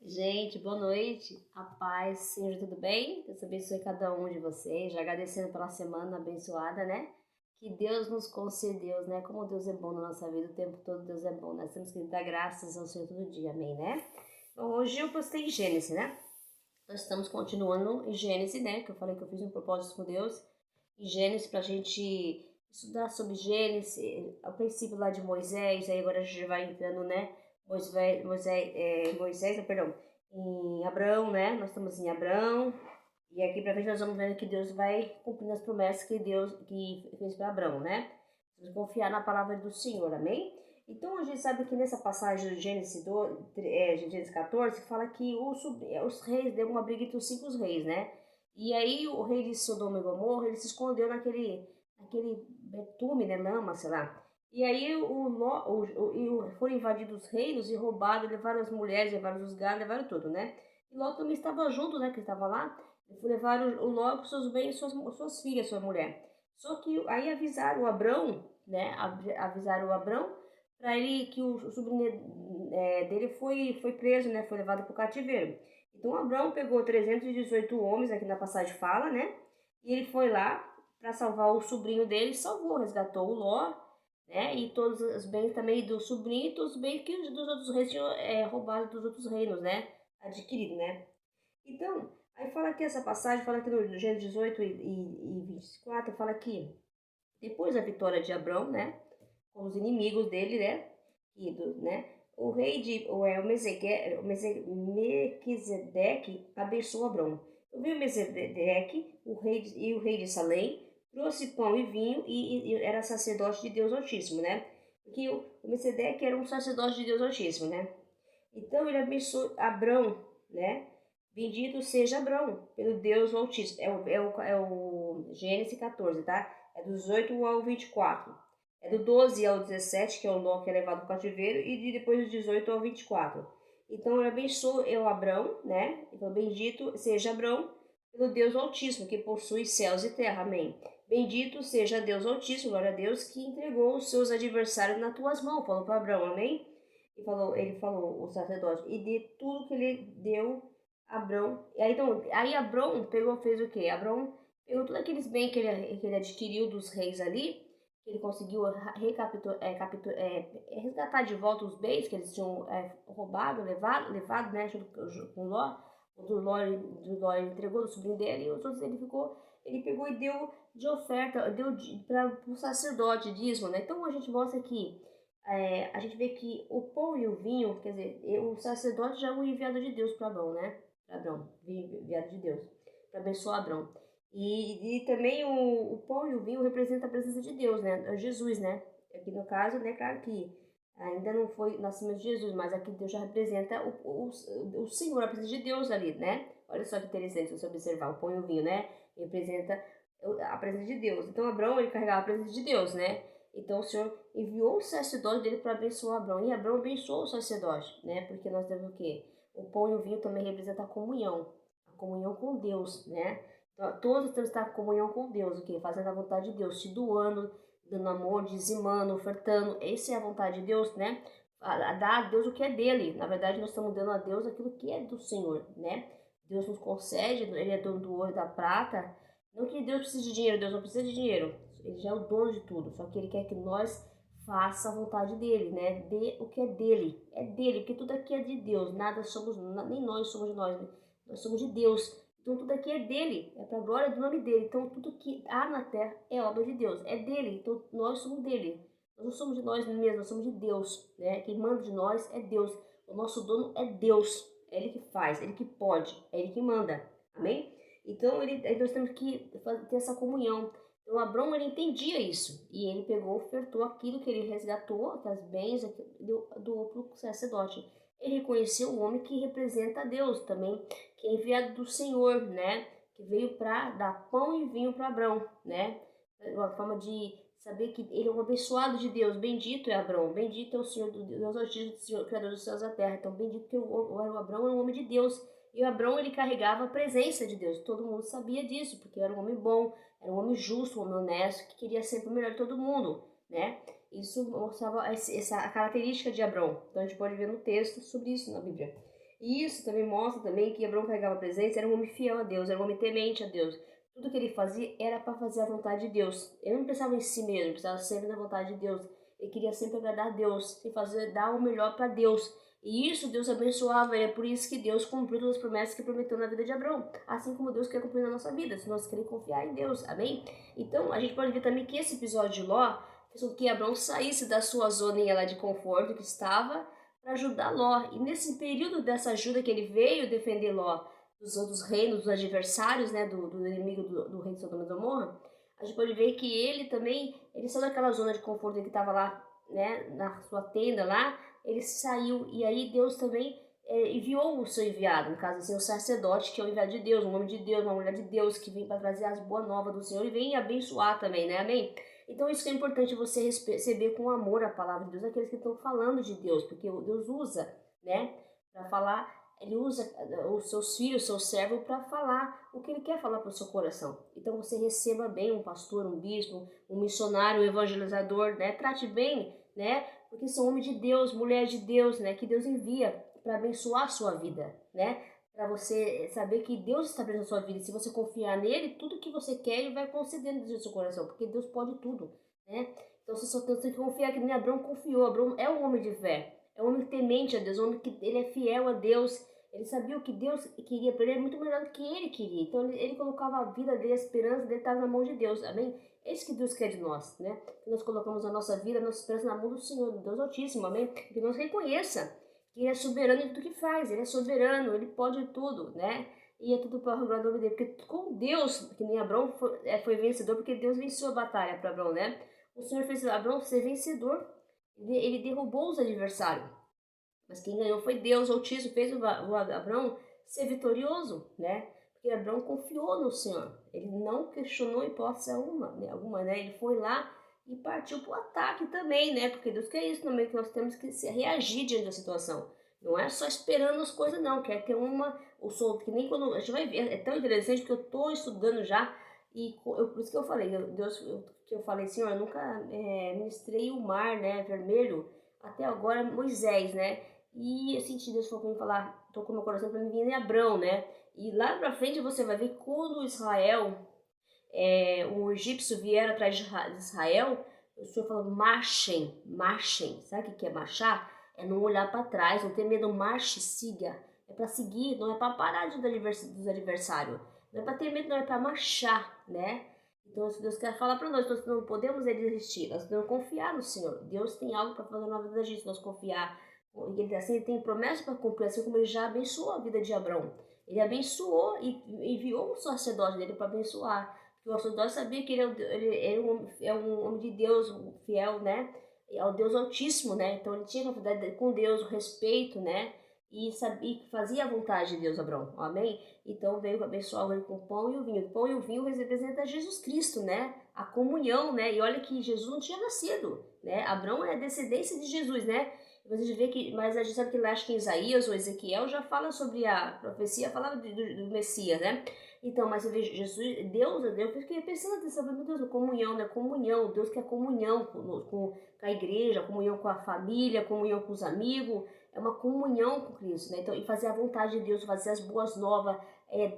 Gente, boa noite, a paz, Senhor, tudo bem? Deus abençoe cada um de vocês, já agradecendo pela semana abençoada, né? Que Deus nos concedeu, né? Como Deus é bom na nossa vida, o tempo todo Deus é bom, nós temos que dar graças ao Senhor todo dia, amém, né? Então, hoje eu postei em Gênesis, né? Nós estamos continuando em Gênesis, né? Que eu falei que eu fiz um propósito com Deus, em Gênesis, pra gente estudar sobre Gênesis, o princípio lá de Moisés, aí agora a gente vai entrando, né? Moisés, não, perdão, em Abraão, né? Nós estamos em Abraão, e aqui pra frente nós vamos ver que Deus vai cumprindo as promessas que Deus que fez para Abraão, né? Vamos confiar na palavra do Senhor, amém? Então a gente sabe que nessa passagem de Gênesis 14 fala que os reis deu uma briga entre os 5 reis, né? E aí o rei de Sodoma e Gomorra, ele se escondeu naquele betume, né, lama, sei lá. E aí foram invadidos os reinos e roubaram, levaram as mulheres, levaram os gados, levaram tudo, né? E Ló também estava junto, né, que estava lá. Levaram o Ló com seus bens, suas filhas, sua mulher. Só que aí avisaram o Abrão, né? Avisaram o Abrão para ele que o sobrinho dele foi preso, né? Foi levado para o cativeiro. Então Abrão pegou 318 homens, aqui na passagem fala, né? E ele foi lá para salvar o sobrinho dele, salvou, resgatou o Ló, né? E todos os bens também do sobrinho e todos os bens que dos outros reis tinham roubado dos outros reinos, né? Adquirido, né? Então, aí fala que essa passagem, fala que no Gênesis 18 e 24, fala que depois da vitória de Abrão, né? Com os inimigos dele, né? O rei de o Mequisedeque abençoou Abrão. Então veio Mequisedeque, o rei de Salém, trouxe pão e vinho e era sacerdote de Deus Altíssimo, né? Porque o Mequisedeque era um sacerdote de Deus Altíssimo, né? Então ele abençoou Abrão, né? Bendito seja Abrão, pelo Deus Altíssimo. É o Gênesis 14, tá? É do 18 ao 24. É do 12 ao 17, que é o Ló que é levado para o cativeiro, e depois do 18 ao 24. Então ele abençoou Abrão, né? Então bendito seja Abrão, pelo Deus Altíssimo, que possui céus e terra. Amém. Bendito seja Deus Altíssimo, glória a Deus, que entregou os seus adversários nas tuas mãos. Falou para Abrão, amém? Ele falou, o sacerdote, e de tudo que ele deu a Abrão. E aí Abrão fez o quê? Abrão pegou todos aqueles bens que ele adquiriu dos reis ali, que ele conseguiu resgatar de volta os bens que eles tinham roubado, levado, né, junto com Ló. O do Ló ele entregou do sobrinho dele, e os outros ele pegou e deu de oferta, deu para o sacerdote, dízimo, né? Então a gente mostra que a gente vê que o pão e o vinho, quer dizer, o sacerdote já é um enviado de Deus para Abrão, né? Para Abrão, enviado de Deus, para abençoar Abrão. E também o pão e o vinho representam a presença de Deus, né? Jesus, né? Aqui no caso, né, claro que ainda não foi o nascimento de Jesus, mas aqui Deus já representa o Senhor, a presença de Deus ali, né? Olha só que interessante se você observar, o pão e o vinho, né? Representa a presença de Deus. Então Abrão, ele carregava a presença de Deus, né? Então o Senhor enviou o sacerdote dele para abençoar Abrão. E Abrão abençoou o sacerdote, né? Porque nós temos o quê? O pão e o vinho também representam a comunhão com Deus, né? Então, todos temos que estar em comunhão com Deus, o quê? Fazendo a vontade de Deus, se doando, dando amor, dizimando, ofertando. Essa é a vontade de Deus, né? Dar a Deus o que é dele. Na verdade, nós estamos dando a Deus aquilo que é do Senhor, né? Deus nos concede, ele é dono do ouro e da prata. Não que Deus precise de dinheiro, Deus não precisa de dinheiro. Ele já é o dono de tudo, só que ele quer que nós faça a vontade dele, né? Dê o que é dele. É dele, porque tudo aqui é de Deus. Nada somos, nem nós somos de nós. Nós somos de Deus. Então tudo aqui é dele, é para a glória do nome dele. Então tudo que há na terra é obra de Deus, é dele. Então nós somos dele. Nós não somos de nós mesmos, nós somos de Deus, né? Quem manda de nós é Deus. O nosso dono é Deus. É ele que faz, é ele que pode, é ele que manda. Amém? Então nós temos que ter essa comunhão. Então Abrão, ele entendia isso, e ele pegou, ofertou aquilo que ele resgatou, aquelas bens, doou para o sacerdote. Ele reconheceu o homem que representa a Deus também, que é enviado do Senhor, né? Que veio para dar pão e vinho para Abrão, né? Uma forma de saber que ele é um abençoado de Deus. Bendito é Abrão, bendito é o Senhor, Deus Altíssimo, Senhor, Criador dos céus e da terra. Então bendito que o Abrão era um homem de Deus. E o Abrão, ele carregava a presença de Deus. Todo mundo sabia disso, porque era um homem bom, era um homem justo, um homem honesto, que queria sempre o melhor de todo mundo, né? Isso mostrava essa característica de Abrão. Então a gente pode ver no texto sobre isso na Bíblia. E isso também mostra também que Abraão carregava a presença, era um homem fiel a Deus, era um homem temente a Deus. Tudo que ele fazia era para fazer a vontade de Deus. Ele não pensava em si mesmo, ele pensava sempre na vontade de Deus. Ele queria sempre agradar a Deus e fazer, dar o melhor para Deus. E isso Deus abençoava, e é por isso que Deus cumpriu todas as promessas que prometeu na vida de Abraão. Assim como Deus quer cumprir na nossa vida, se nós queremos confiar em Deus, amém? Então a gente pode ver também que esse episódio de Ló fez com que Abraão saísse da sua zoninha lá de conforto que estava para ajudar Ló. E nesse período dessa ajuda que ele veio defender Ló dos outros reinos, dos adversários, né, do inimigo do rei de Sodoma e Gomorra, a gente pode ver que ele também, ele saiu daquela zona de conforto que estava lá, né, na sua tenda lá, ele saiu, e aí Deus também enviou o seu enviado, no caso assim, o sacerdote, que é o enviado de Deus, um homem de Deus, uma mulher de Deus, que vem para trazer as boas novas do Senhor e vem abençoar também, né, amém? Então isso que é importante você receber com amor a palavra de Deus, aqueles que estão falando de Deus, porque Deus usa, né, para falar, ele usa os seus filhos, seu servo, para falar o que ele quer falar para o seu coração. Então você receba bem um pastor, um bispo, um missionário, um evangelizador, né, trate bem, né, porque são homens de Deus, mulheres de Deus, né, que Deus envia para abençoar a sua vida, né, para você saber que Deus está presente na sua vida. Se você confiar nele, tudo que você quer, ele vai concedendo do seu coração, porque Deus pode tudo, né? Então você só tem que confiar, que nem Abraão confiou. Abraão é um homem de fé, é um homem temente a Deus, um homem que ele é fiel a Deus. Ele sabia o que Deus queria para ele, muito melhor do que ele queria. Então ele colocava a vida dele, a esperança dele estava na mão de Deus, amém? É isso que Deus quer de nós, né? Que nós colocamos a nossa vida, a nossa esperança na mão do Senhor, do Deus Altíssimo, amém? Que nós reconheça que ele é soberano em tudo que faz, ele é soberano, ele pode tudo, né? E é tudo para a glória dele, porque com Deus, que nem Abraão foi vencedor, porque Deus venceu a batalha para Abraão, né? O Senhor fez Abraão ser vencedor, ele derrubou os adversários, mas quem ganhou foi Deus Altíssimo, fez o Abraão ser vitorioso, né? Porque Abraão confiou no Senhor, ele não questionou hipótese alguma, né? Ele foi lá e partiu para o ataque também, né? Porque Deus quer isso também, que nós temos que reagir diante da situação. Não é só esperando as coisas, não. Quer ter que nem quando a gente vai ver, é tão interessante porque eu estou estudando já, e por isso que eu falei, que eu falei, Senhor, eu nunca ministrei o mar, né, vermelho, até agora Moisés, né? E eu senti Deus falou para mim falar, tocou meu coração para mim vir em Abrão, né? E lá pra frente você vai ver quando Israel, o egípcio vieram atrás de Israel, o Senhor falou, marchem, marchem. Sabe o que é marchar? É não olhar para trás, não ter medo, marche, siga. É para seguir, não é para parar dos adversários. Não é para ter medo, não é para marchar, né? Então, se Deus quer falar para nós não podemos desistir, nós devemos confiar no Senhor. Deus tem algo para fazer na vida da gente, nós confiar. Ele, assim, ele tem promessa para cumprir, assim como ele já abençoou a vida de Abraão. Ele abençoou e enviou o sacerdote dele para abençoar. O sacerdote sabia que ele é um homem de Deus, um fiel, né? Ao Deus Altíssimo, né? Então ele tinha confiança com Deus, o respeito, né? E sabia que fazia a vontade de Deus, Abraão. Amém? Então veio abençoar ele com o pão e o vinho. O pão e o vinho representam Jesus Cristo, né? A comunhão, né? E olha que Jesus não tinha nascido, né? Abraão é descendência de Jesus, né? Você vê que, mas a gente sabe que lá, acho que Isaías ou Ezequiel já fala sobre a profecia, falava do Messias, né? Então, mas você vê Jesus, Deus, eu fiquei pensando atenção, meu Deus, comunhão, né? Comunhão, Deus quer comunhão com a igreja, comunhão com a família, comunhão com os amigos, é uma comunhão com Cristo, né? Então, e fazer a vontade de Deus, fazer as boas novas,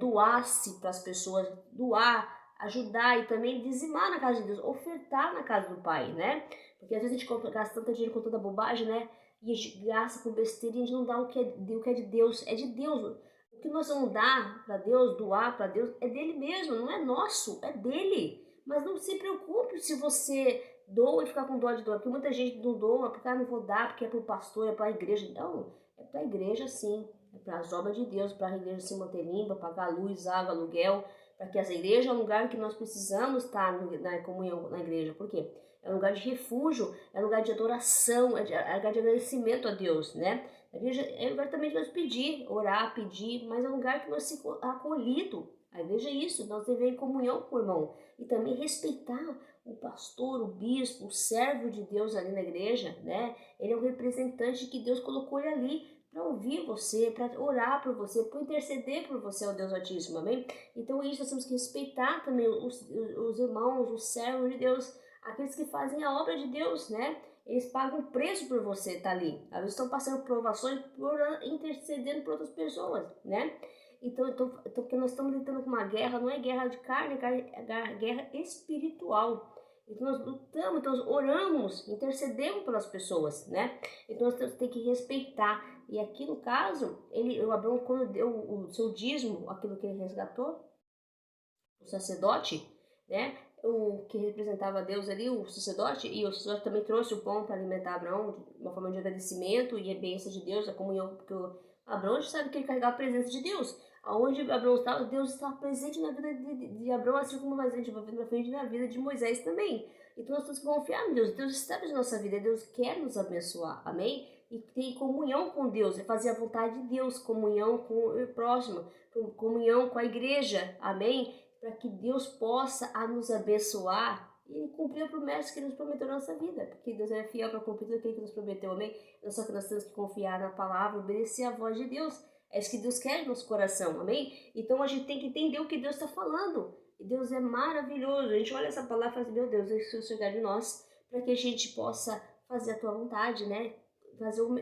doar-se para as pessoas, doar, ajudar e também dizimar na casa de Deus, ofertar na casa do Pai, né? Porque às vezes a gente gasta tanto dinheiro com tanta bobagem, né? E a gente gasta com besteira e a gente não dá o que é de Deus. É de Deus. O que nós vamos dar para Deus, doar para Deus, é dele mesmo, não é nosso, é dele. Mas não se preocupe se você doa e ficar com dó de doar, porque muita gente não doa, porque não vou dar, porque é para o pastor, é para a igreja. Não, é para a igreja sim, é para as obras de Deus, para a igreja se manter limpa, pagar luz, água, aluguel, para que as igrejas é um lugar que nós precisamos estar na comunhão na igreja. Por quê? É um lugar de refúgio, é um lugar de adoração, é um lugar de agradecimento a Deus, né? A igreja é um lugar também de nós pedir, orar, pedir, mas é um lugar que nós se acolhido. A igreja é isso, nós devemos em comunhão com o irmão. E também respeitar o pastor, o bispo, o servo de Deus ali na igreja, né? Ele é um representante que Deus colocou ele ali para ouvir você, para orar por você, para interceder por você ao Deus Altíssimo, amém? Então isso nós temos que respeitar também os irmãos, os servos de Deus, aqueles que fazem a obra de Deus, né? eles pagam um preço por você estar ali. Eles estão passando provações intercedendo por outras pessoas, né? Então, porque nós estamos lutando com uma guerra, não é guerra de carne, é guerra espiritual. Então nós lutamos, então nós oramos, intercedemos pelas pessoas, né? Então nós temos que respeitar. E aqui no caso, o Abraão, quando deu o seu dízimo, aquilo que ele resgatou, o sacerdote, né? O que representava Deus ali, o sacerdote, e o sacerdote também trouxe o pão para alimentar Abraão, de uma forma de agradecimento e a bênção de Deus, a comunhão, porque o Abraão sabe que ele carregava a presença de Deus. Aonde Abraão estava, Deus estava presente na vida de Abraão, assim como mais gente vai na frente na vida de Moisés também. Então nós temos que confiar em Deus. Deus está na nossa vida, Deus quer nos abençoar, amém? E tem comunhão com Deus, é fazer a vontade de Deus, comunhão com o próximo, comunhão com a igreja, amém? Para que Deus possa nos abençoar e cumprir a promessa que Ele nos prometeu na nossa vida, porque Deus é fiel para cumprir tudo aquilo que nos prometeu, amém? Só que nós temos que confiar na palavra, obedecer a voz de Deus. É isso que Deus quer no nosso coração, amém? Então a gente tem que entender o que Deus está falando. E Deus é maravilhoso. A gente olha essa palavra e fala assim, meu Deus, isso chegar de nós, para que a gente possa fazer a tua vontade, né?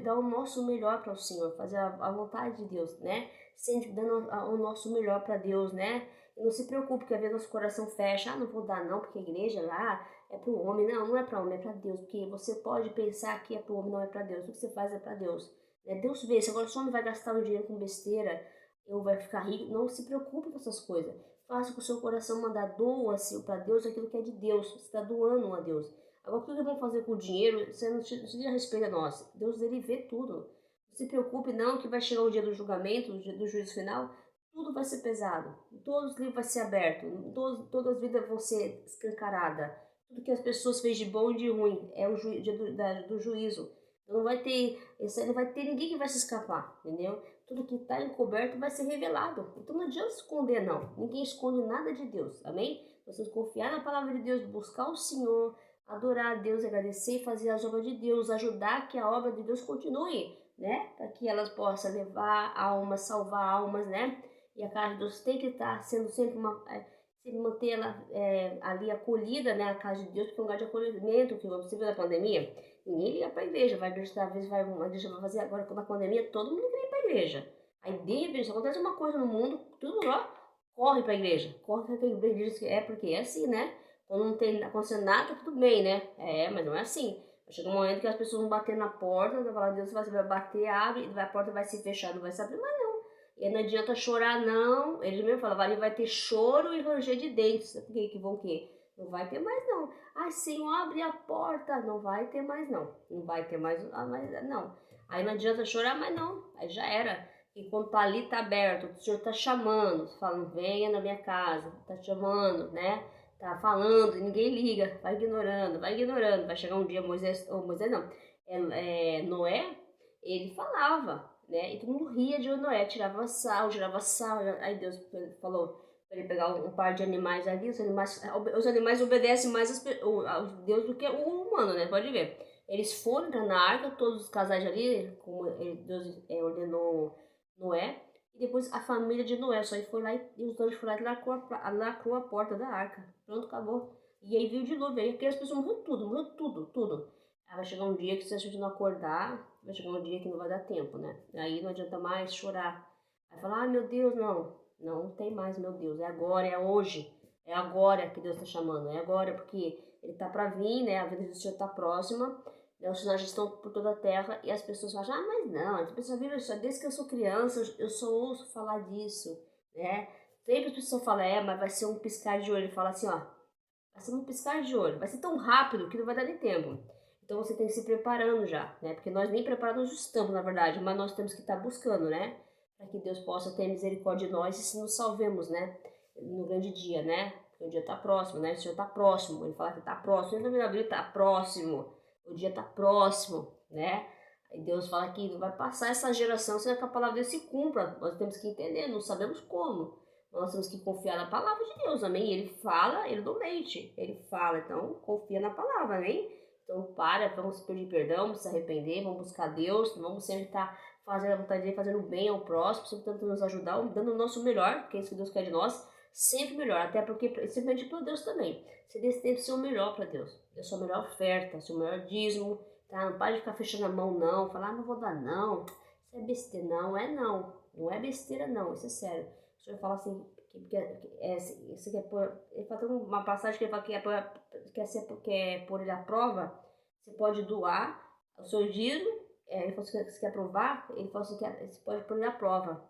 Dar o nosso melhor para o Senhor, fazer a vontade de Deus, né? Sempre dando o nosso melhor para Deus, né? E não se preocupe que às vezes nosso coração fecha, não vou dar não, porque a igreja lá é para o homem. Não, não é para o homem, é para Deus, porque você pode pensar que é para o homem, não é para Deus. O que você faz é para Deus. Deus vê, se agora o homem vai gastar o dinheiro com besteira, ou vai ficar rico, não se preocupe com essas coisas. Faça com o seu coração mandar, doa-se para Deus aquilo que é de Deus, você está doando a Deus. Agora, o que eles vão fazer com o dinheiro, você não diz a respeito a nós. Deus, ele vê tudo. Não se preocupe não que vai chegar o dia do julgamento, o dia do juízo final, tudo vai ser pesado. Todos os livros vão ser abertos, todas as vidas vão ser escancaradas. Tudo que as pessoas fez de bom e de ruim é o dia do juízo. Não vai ter, não vai ter ninguém que vai se escapar, entendeu? Tudo que está encoberto vai ser revelado. Então não adianta esconder, não. Ninguém esconde nada de Deus, amém? Vocês confiar na palavra de Deus, buscar o Senhor, adorar a Deus, agradecer e fazer as obras de Deus, ajudar que a obra de Deus continue, né? Para que elas possam levar almas, salvar almas, né? E a casa de Deus tem que estar sendo sempre se manter ela ali acolhida, né? A casa de Deus, porque é um lugar de acolhimento, que você viu na pandemia. Ninguém liga para a igreja, vai igreja, talvez uma igreja vai fazer agora com a pandemia, todo mundo quer ir para a igreja. Aí de repente acontece uma coisa no mundo, tudo lá, corre para a igreja. Corre para a igreja, porque é assim, né? Quando não tem acontecendo nada, tudo bem, né? Mas não é assim. Chega um momento que as pessoas vão bater na porta, vai falar, Deus vai bater, abre, a porta vai se fechar, não vai se abrir mais não. E não adianta chorar não, eles mesmo falam, vai ter choro e ranger de dentes, porque que vão o quê? Não vai ter mais não. Ai, Senhor, abre a porta. Não vai ter mais não. Não vai ter mais, não. Aí não adianta chorar, mas não. Aí já era. E quando tá ali, tá aberto. O Senhor tá chamando. Falando, venha na minha casa. Tá chamando, né? Tá falando, ninguém liga. Vai ignorando, vai ignorando. Vai chegar um dia Moisés não. Noé, ele falava, né? E todo mundo ria de Noé. Tirava sal. Aí Deus falou... Ele pegar um par de animais ali, os animais obedecem mais ao Deus do que o humano, né? Pode ver. Eles foram entrar na arca, todos os casais ali, como Deus ordenou Noé, e depois a família de Noé, só ele foi lá e os anjos foram lá e lacrou a porta da arca. Pronto, acabou. E aí veio o dilúvio, aí aquelas pessoas morreu tudo. Aí vai chegar um dia que se a gente não acordar, vai chegar um dia que não vai dar tempo, né? Aí não adianta mais chorar. Aí falar, meu Deus, não. Não tem mais, meu Deus, é agora, é hoje, é agora que Deus está chamando, é agora porque Ele está para vir, né? A vida do Senhor está próxima, né? Os sinais estão por toda a terra e as pessoas falam, mas não, as pessoas vivem isso, desde que eu sou criança, eu só ouço falar disso, né? Sempre as pessoas falam, mas vai ser um piscar de olho, ele fala assim, ó, vai ser um piscar de olho, vai ser tão rápido que não vai dar nem tempo. Então você tem que se preparando já, né? Porque nós nem preparados estamos, na verdade, mas nós temos que estar buscando, né? Para que Deus possa ter misericórdia de nós e se nos salvemos, né? No grande dia, né? Porque o dia está próximo, né? O Senhor está próximo. Ele fala que está próximo. Ele não está próximo. O dia está próximo, né? E Deus fala que não vai passar essa geração sem que a palavra de Deus se cumpra. Nós temos que entender, não sabemos como. Nós temos que confiar na palavra de Deus, amém? Ele fala, ele não mente. Ele fala, então confia na palavra, amém? Então vamos pedir perdão, vamos se arrepender, vamos buscar Deus, vamos sempre estar fazendo a vontade dele, fazendo bem ao próximo, sempre tentando nos ajudar, dando o nosso melhor, que é isso que Deus quer de nós, sempre melhor, até porque, simplesmente para Deus também, você tem que ser o melhor para Deus, a sua melhor oferta, o seu melhor dízimo, tá? Não pode ficar fechando a mão, não. Falar, não vou dar, não. Isso é besteira. Não é não. Não é besteira, não. Isso é sério. O senhor fala assim, você quer pôr... Ele fala, tem uma passagem que ele fala que quer pôr ele à prova. Você pode doar o seu dízimo. Ele falou, se você quer provar, ele falou assim, você pode pôr ele à prova.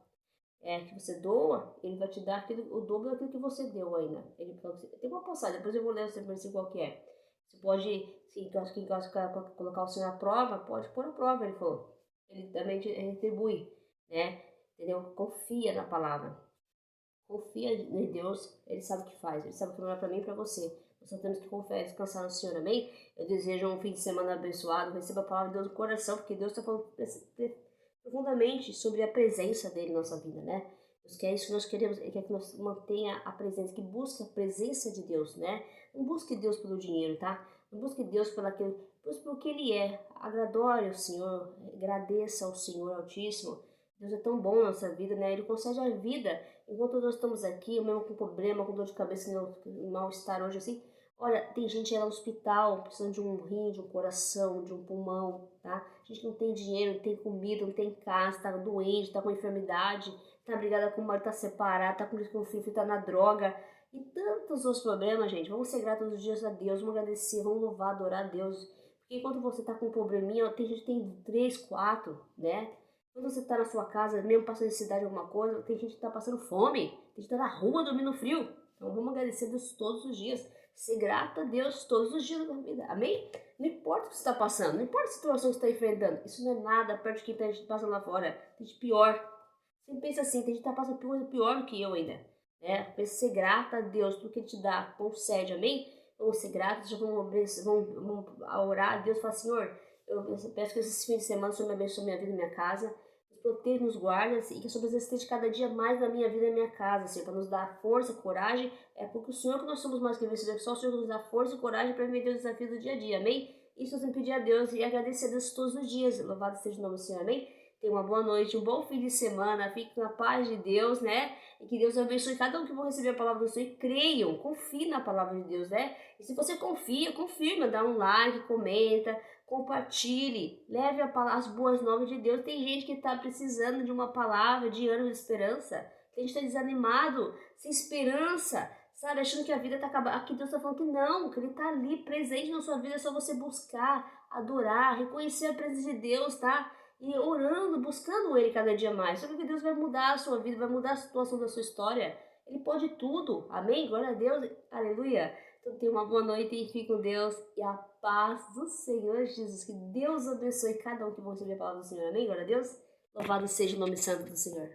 Que você doa, ele vai te dar o dobro daquilo que você deu ainda. Ele falou que tem uma passagem, depois eu vou ler esse versículo qual que é. Você pode, se quem gosta de colocar o Senhor à prova, pode pôr à prova, ele falou. Ele também te retribui, né? Entendeu? Confia na palavra. Confia em Deus, Ele sabe o que faz, Ele sabe o que é melhor para mim e para você. Nós só temos que confiar, descansar no Senhor, amém? Eu desejo um fim de semana abençoado, receba a palavra de Deus no coração, porque Deus está falando profundamente sobre a presença dele na nossa vida, né? Deus quer isso que nós queremos, Ele quer que nós mantenha a presença, que busque a presença de Deus, né? Não busque Deus pelo dinheiro, tá? Não busque Deus busque pelo que Ele é. Adore ao Senhor, agradeça ao Senhor Altíssimo. Deus é tão bom na nossa vida, né? Ele concede a vida enquanto nós estamos aqui, mesmo com problema, com dor de cabeça, mal-estar hoje, assim. Olha, tem gente aí no hospital, precisando de um rim, de um coração, de um pulmão, tá? A gente não tem dinheiro, não tem comida, não tem casa, tá doente, tá com enfermidade, tá brigada com o marido, tá separado, tá com o filho, tá na droga. E tantos outros problemas, gente. Vamos ser gratos todos os dias a Deus, vamos agradecer, vamos louvar, adorar a Deus. Porque enquanto você tá com um probleminha, tem gente que tem 3, 4, né? Quando você tá na sua casa, mesmo passando necessidade de alguma coisa, tem gente que tá passando fome, tem gente que tá na rua dormindo no frio. Então vamos agradecer a Deus todos os dias. Ser grata a Deus todos os dias da vida. Amém? Não importa o que você está passando, não importa a situação que você está enfrentando. Isso não é nada perto de quem a gente passa lá fora. Tem gente pior. Você pensa assim, tem gente que está passando coisa pior do que eu ainda. Né? Pensa ser grata a Deus pelo que Ele te dá, concede. Amém? Vamos ser gratos, vamos orar a Deus e falar, Senhor, eu peço que esse fim de semana o Senhor me abençoe minha vida e minha casa. Nos proteja, nos guarda e que a sua presença esteja cada dia mais na minha vida e na minha casa, Senhor, para nos dar força, coragem. É porque o Senhor que nós somos mais que vencedores, só o Senhor que nos dá força e coragem para viver os desafios do dia a dia, amém? Isso nós temos que pedir a Deus e agradecer a Deus todos os dias. Louvado seja o nome do Senhor, amém? Tenha uma boa noite, um bom fim de semana, fique na paz de Deus, né? E que Deus abençoe cada um que vai receber a palavra do Senhor e creiam, confiem na palavra de Deus, né? E se você confia, confirma, dá um like, comenta, compartilhe, leve as boas novas de Deus. Tem gente que está precisando de uma palavra de ânimo e esperança, tem gente que está desanimado, sem esperança, sabe, achando que a vida está acabando. Aqui Deus está falando que não, que Ele está ali presente na sua vida, é só você buscar, adorar, reconhecer a presença de Deus, tá? E orando, buscando Ele cada dia mais. Sabe que Deus vai mudar a sua vida, vai mudar a situação da sua história. Ele pode tudo, amém? Glória a Deus, aleluia. Então tenha uma boa noite e fique com Deus e a paz do Senhor Jesus. Que Deus abençoe cada um que vai receber a palavra do Senhor. Amém? Glória a Deus. Louvado seja o nome santo do Senhor.